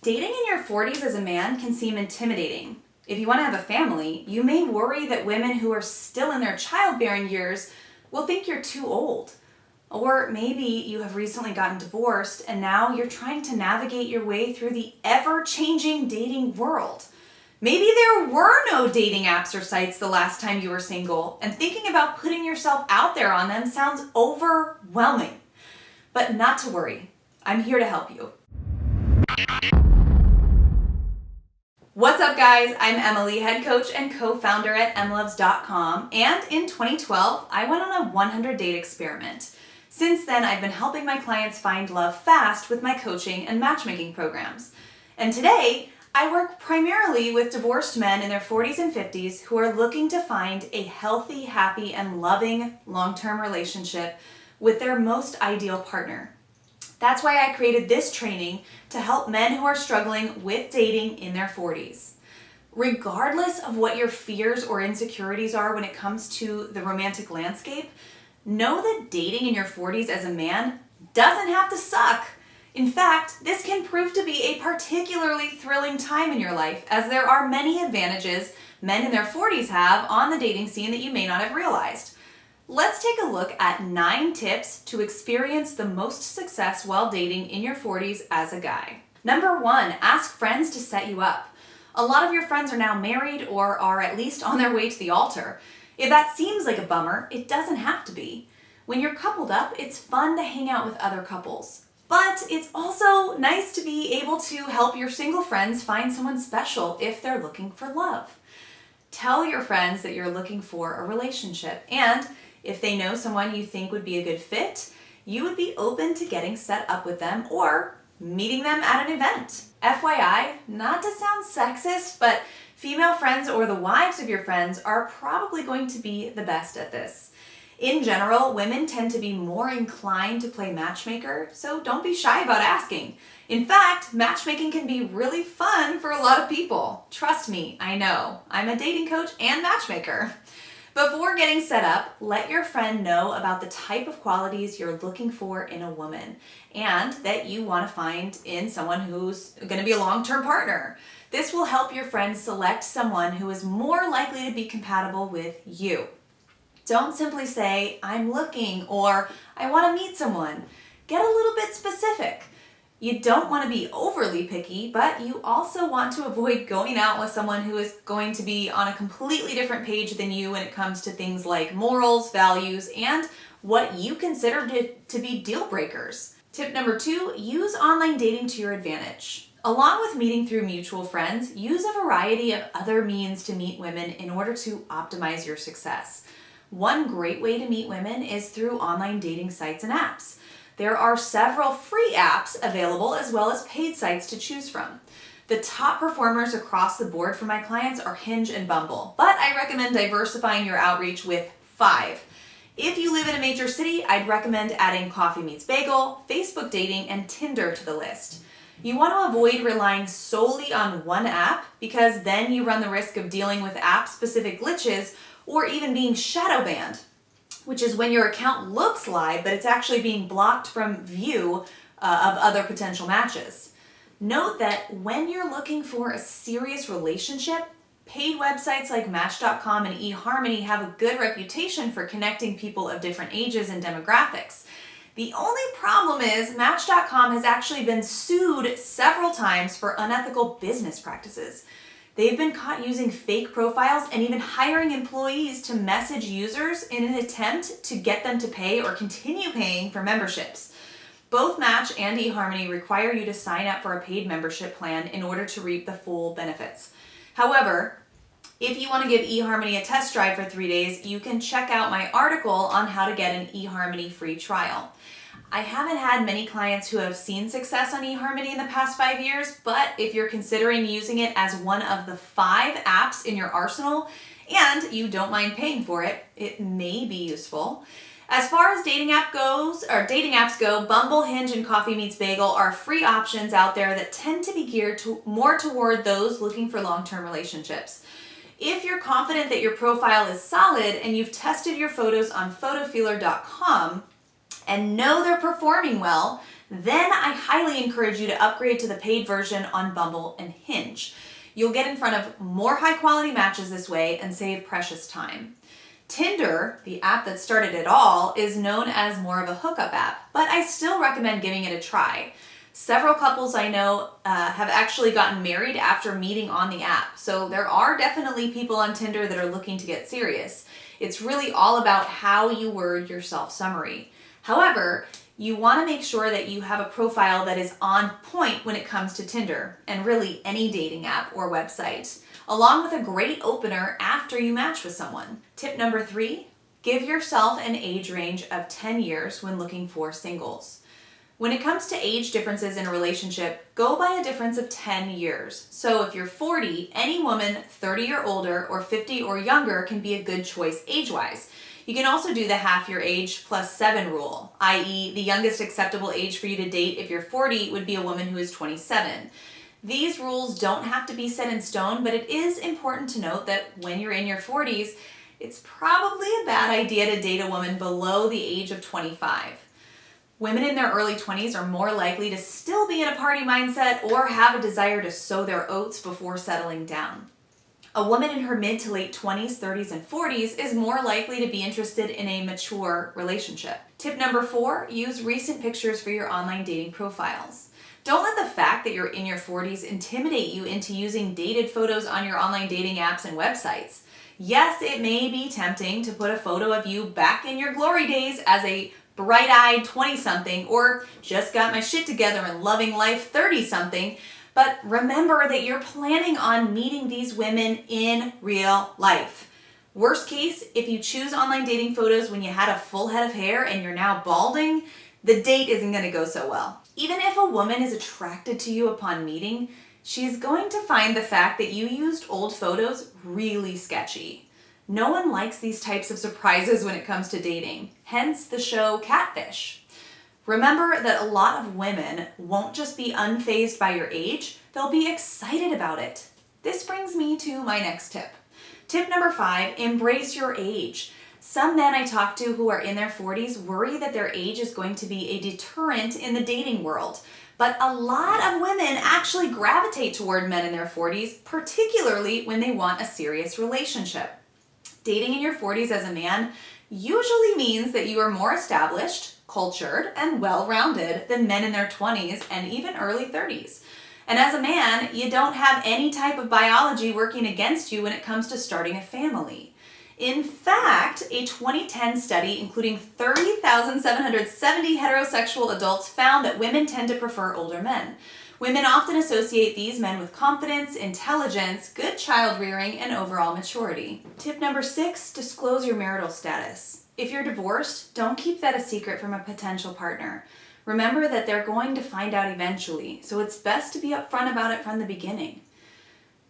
Dating in your 40s as a man can seem intimidating. If you want to have a family, you may worry that women who are still in their childbearing years will think you're too old. Or maybe you have recently gotten divorced and now you're trying to navigate your way through the ever-changing dating world. Maybe there were no dating apps or sites the last time you were single, and thinking about putting yourself out there on them sounds overwhelming. But not to worry, I'm here to help you. What's up, guys? I'm Emyli, head coach and co-founder at emlovz.com, and in 2012, I went on a 100-date experiment. Since then, I've been helping my clients find love fast with my coaching and matchmaking programs. And today, I work primarily with divorced men in their 40s and 50s who are looking to find a healthy, happy, and loving long-term relationship with their most ideal partner. That's why I created this training to help men who are struggling with dating in their 40s. Regardless of what your fears or insecurities are when it comes to the romantic landscape, know that dating in your 40s as a man doesn't have to suck. In fact, this can prove to be a particularly thrilling time in your life, as there are many advantages men in their 40s have on the dating scene that you may not have realized. Let's take a look at 9 tips to experience the most success while dating in your 40s as a guy. Number 1, ask friends to set you up. A lot of your friends are now married or are at least on their way to the altar. If that seems like a bummer, it doesn't have to be. When you're coupled up, it's fun to hang out with other couples. But it's also nice to be able to help your single friends find someone special if they're looking for love. Tell your friends that you're looking for a relationship, and if they know someone you think would be a good fit, you would be open to getting set up with them or meeting them at an event. FYI, not to sound sexist, but female friends or the wives of your friends are probably going to be the best at this. In general, women tend to be more inclined to play matchmaker, so don't be shy about asking. In fact, matchmaking can be really fun for a lot of people. Trust me, I know. I'm a dating coach and matchmaker. Before getting set up, let your friend know about the type of qualities you're looking for in a woman and that you want to find in someone who's going to be a long-term partner. This will help your friend select someone who is more likely to be compatible with you. Don't simply say, I'm looking, or I want to meet someone. Get a little bit specific. You don't want to be overly picky, but you also want to avoid going out with someone who is going to be on a completely different page than you when it comes to things like morals, values, and what you consider to be deal breakers. Tip number 2, use online dating to your advantage. Along with meeting through mutual friends, use a variety of other means to meet women in order to optimize your success. One great way to meet women is through online dating sites and apps. There are several free apps available as well as paid sites to choose from. The top performers across the board for my clients are Hinge and Bumble, but I recommend diversifying your outreach with 5. If you live in a major city, I'd recommend adding Coffee Meets Bagel, Facebook Dating, and Tinder to the list. You want to avoid relying solely on one app because then you run the risk of dealing with app-specific glitches or even being shadowbanned, which is when your account looks live, but it's actually being blocked from view of other potential matches. Note that when you're looking for a serious relationship, paid websites like Match.com and eHarmony have a good reputation for connecting people of different ages and demographics. The only problem is Match.com has actually been sued several times for unethical business practices. They've been caught using fake profiles and even hiring employees to message users in an attempt to get them to pay or continue paying for memberships. Both Match and eHarmony require you to sign up for a paid membership plan in order to reap the full benefits. However, if you want to give eHarmony a test drive for 3 days, you can check out my article on how to get an eHarmony free trial. I haven't had many clients who have seen success on eHarmony in the past 5 years, but if you're considering using it as one of the 5 apps in your arsenal and you don't mind paying for it, it may be useful. As far as dating apps go, Bumble, Hinge, and Coffee Meets Bagel are free options out there that tend to be geared more toward those looking for long-term relationships. If you're confident that your profile is solid and you've tested your photos on photofeeler.com, and know they're performing well, Then I highly encourage you to upgrade to the paid version on Bumble and Hinge. You'll get in front of more high quality matches this way and save precious time. Tinder, the app that started it all, is known as more of a hookup app, but I still recommend giving it a try. Several couples I know have actually gotten married after meeting on the app, so there are definitely people on Tinder that are looking to get serious. It's really all about how you word your self-summary. However, you want to make sure that you have a profile that is on point when it comes to Tinder, and really any dating app or website, along with a great opener after you match with someone. Tip number 3, give yourself an age range of 10 years when looking for singles. When it comes to age differences in a relationship, go by a difference of 10 years. So if you're 40, any woman 30 or older or 50 or younger can be a good choice age-wise. You can also do the half your age plus 7 rule, i.e. the youngest acceptable age for you to date if you're 40 would be a woman who is 27. These rules don't have to be set in stone, but it is important to note that when you're in your 40s, it's probably a bad idea to date a woman below the age of 25. Women in their early 20s are more likely to still be in a party mindset or have a desire to sow their oats before settling down. A woman in her mid to late 20s, 30s, and 40s is more likely to be interested in a mature relationship. Tip number 4, use recent pictures for your online dating profiles. Don't let the fact that you're in your 40s intimidate you into using dated photos on your online dating apps and websites. Yes, it may be tempting to put a photo of you back in your glory days as a bright-eyed 20-something or just got my shit together and loving life 30-something, but remember that you're planning on meeting these women in real life. Worst case, if you choose online dating photos when you had a full head of hair and you're now balding, the date isn't going to go so well. Even if a woman is attracted to you upon meeting, she's going to find the fact that you used old photos really sketchy. No one likes these types of surprises when it comes to dating, hence the show Catfish. Remember that a lot of women won't just be unfazed by your age, they'll be excited about it. This brings me to my next tip. Tip number 5, embrace your age. Some men I talk to who are in their 40s worry that their age is going to be a deterrent in the dating world. But a lot of women actually gravitate toward men in their 40s, particularly when they want a serious relationship. Dating in your 40s as a man usually means that you are more established, cultured, and well-rounded than men in their 20s and even early 30s. And as a man, you don't have any type of biology working against you when it comes to starting a family. In fact, a 2010 study including 30,770 heterosexual adults found that women tend to prefer older men. Women often associate these men with confidence, intelligence, good child rearing, and overall maturity. Tip number 6, disclose your marital status. If you're divorced, don't keep that a secret from a potential partner. Remember that they're going to find out eventually, so it's best to be upfront about it from the beginning.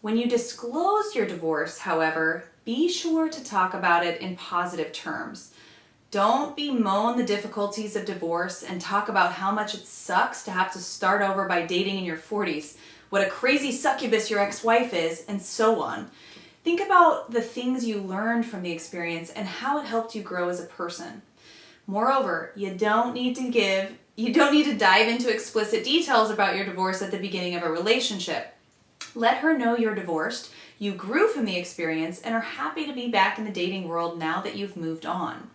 When you disclose your divorce, however, be sure to talk about it in positive terms. Don't bemoan the difficulties of divorce and talk about how much it sucks to have to start over by dating in your 40s, what a crazy succubus your ex-wife is, and so on. Think about the things you learned from the experience and how it helped you grow as a person. Moreover, you don't need to dive into explicit details about your divorce at the beginning of a relationship. Let her know you're divorced, you grew from the experience, and are happy to be back in the dating world now that you've moved on.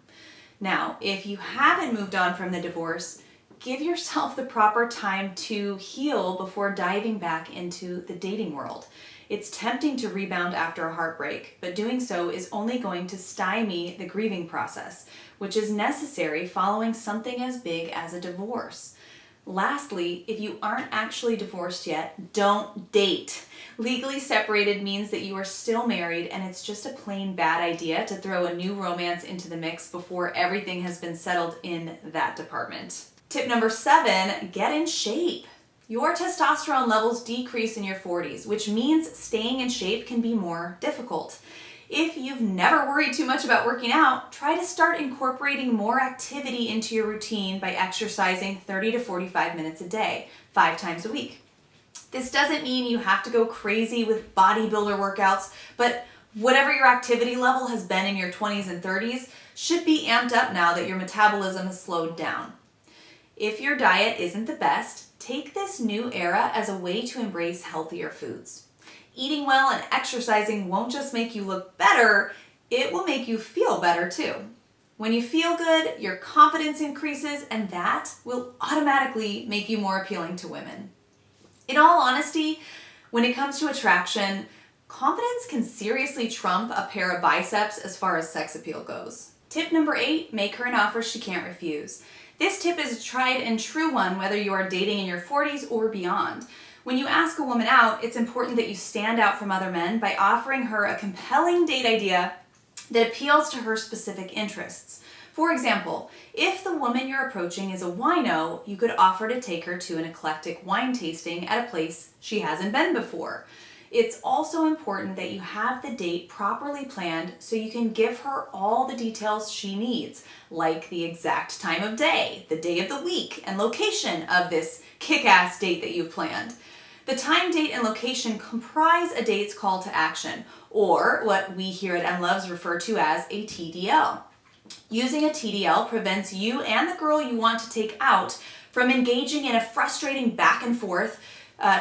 Now, if you haven't moved on from the divorce, give yourself the proper time to heal before diving back into the dating world. It's tempting to rebound after a heartbreak, but doing so is only going to stymie the grieving process, which is necessary following something as big as a divorce. Lastly, if you aren't actually divorced yet, don't date. Legally separated means that you are still married, and it's just a plain bad idea to throw a new romance into the mix before everything has been settled in that department. Tip number 7, get in shape. Your testosterone levels decrease in your 40s, which means staying in shape can be more difficult. If you've never worried too much about working out, try to start incorporating more activity into your routine by exercising 30 to 45 minutes a day, 5 times a week. This doesn't mean you have to go crazy with bodybuilder workouts, but whatever your activity level has been in your 20s and 30s should be amped up now that your metabolism has slowed down. If your diet isn't the best, take this new era as a way to embrace healthier foods. Eating well and exercising won't just make you look better, it will make you feel better too. When you feel good, your confidence increases, and that will automatically make you more appealing to women. In all honesty, when it comes to attraction, confidence can seriously trump a pair of biceps as far as sex appeal goes. Tip number 8, make her an offer she can't refuse. This tip is a tried and true one whether you are dating in your 40s or beyond. When you ask a woman out, it's important that you stand out from other men by offering her a compelling date idea that appeals to her specific interests. For example, if the woman you're approaching is a wino, you could offer to take her to an eclectic wine tasting at a place she hasn't been before. It's also important that you have the date properly planned so you can give her all the details she needs, like the exact time of day, the day of the week, and location of this kick-ass date that you've planned. The time, date, and location comprise a date's call to action, or what we here at Emlovz refer to as a TDL. Using a TDL prevents you and the girl you want to take out from engaging in a frustrating back and forth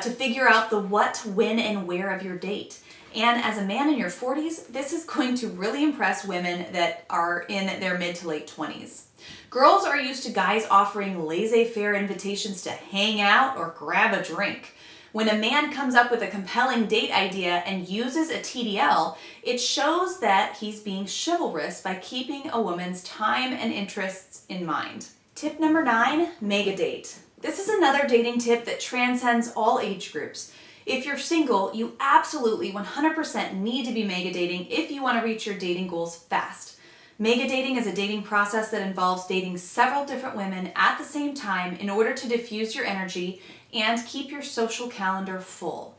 to figure out the what, when, and where of your date. And as a man in your 40s, this is going to really impress women that are in their mid to late 20s. Girls are used to guys offering laissez-faire invitations to hang out or grab a drink. When a man comes up with a compelling date idea and uses a TDL, it shows that he's being chivalrous by keeping a woman's time and interests in mind. Tip number 9, mega date. This is another dating tip that transcends all age groups. If you're single, you absolutely 100% need to be mega dating if you want to reach your dating goals fast. Mega dating is a dating process that involves dating several different women at the same time in order to diffuse your energy and keep your social calendar full.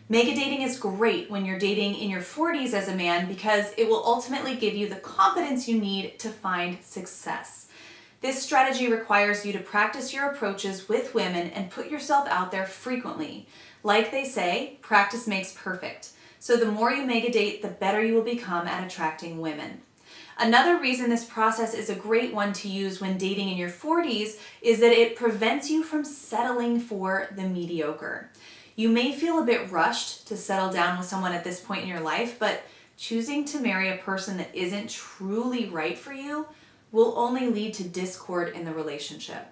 Mega dating is great when you're dating in your 40s as a man because it will ultimately give you the confidence you need to find success. This strategy requires you to practice your approaches with women and put yourself out there frequently. Like they say, practice makes perfect. So the more you mega date, the better you will become at attracting women. Another reason this process is a great one to use when dating in your 40s is that it prevents you from settling for the mediocre. You may feel a bit rushed to settle down with someone at this point in your life, but choosing to marry a person that isn't truly right for you will only lead to discord in the relationship.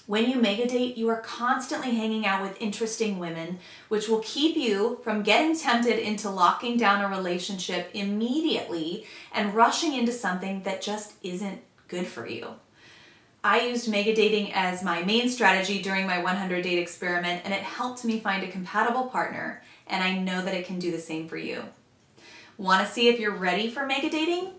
When you mega date, you are constantly hanging out with interesting women, which will keep you from getting tempted into locking down a relationship immediately and rushing into something that just isn't good for you. I used mega dating as my main strategy during my 100 date experiment, and it helped me find a compatible partner, and I know that it can do the same for you. Want to see if you're ready for mega dating?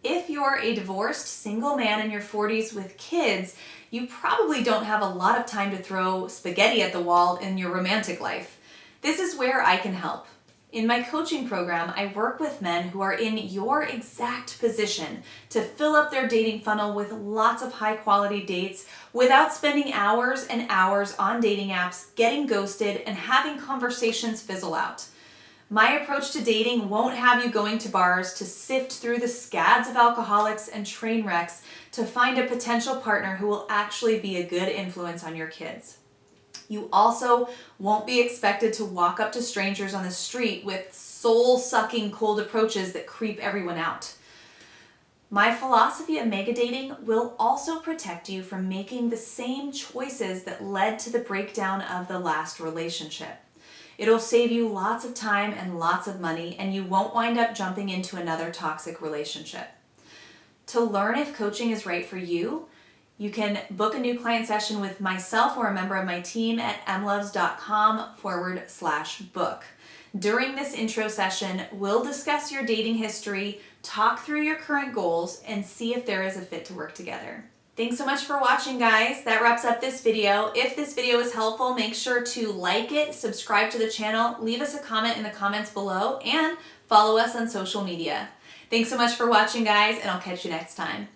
If you're a divorced single man in your 40s with kids, you probably don't have a lot of time to throw spaghetti at the wall in your romantic life. This is where I can help. In my coaching program, I work with men who are in your exact position to fill up their dating funnel with lots of high quality dates without spending hours and hours on dating apps, getting ghosted, and having conversations fizzle out. My approach to dating won't have you going to bars to sift through the scads of alcoholics and train wrecks to find a potential partner who will actually be a good influence on your kids. You also won't be expected to walk up to strangers on the street with soul-sucking cold approaches that creep everyone out. My philosophy of mega dating will also protect you from making the same choices that led to the breakdown of the last relationship. It'll save you lots of time and lots of money, and you won't wind up jumping into another toxic relationship. To learn if coaching is right for you, you can book a new client session with myself or a member of my team at emlovz.com/book. During this intro session, we'll discuss your dating history, talk through your current goals, and see if there is a fit to work together. Thanks so much for watching, guys. That wraps up this video. If this video was helpful, make sure to like it, subscribe to the channel, leave us a comment in the comments below, and follow us on social media. Thanks so much for watching, guys, and I'll catch you next time.